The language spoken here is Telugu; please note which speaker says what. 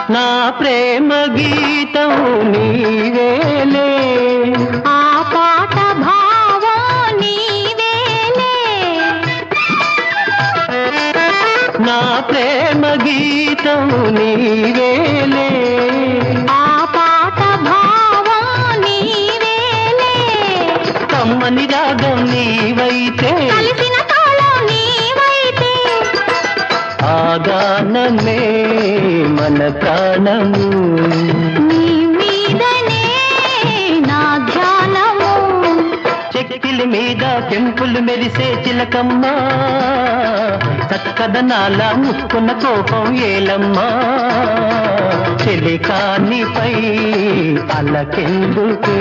Speaker 1: నా ప్రేమ గీతం నీవేలే,
Speaker 2: ఆ పాట భావం నీవేలే.
Speaker 1: నా ప్రేమ గీతం నీవేలే,
Speaker 2: ఆ పాట భావం నీవేలే.
Speaker 1: కమ్మని రాగం నీవైతే,
Speaker 2: కలిసిన తాళం నీవైతే,
Speaker 1: ఆ గానమే మన ప్రాణము.
Speaker 2: నీ మీదనే నా ధ్యానము.
Speaker 1: చెక్కిలి మీద కెంపులు మెరిసే చిలకమ్మ, చక్కదనాల ముక్కున్న కోపం ఏలమ్మా. చెలికానిపై అలకెందుకే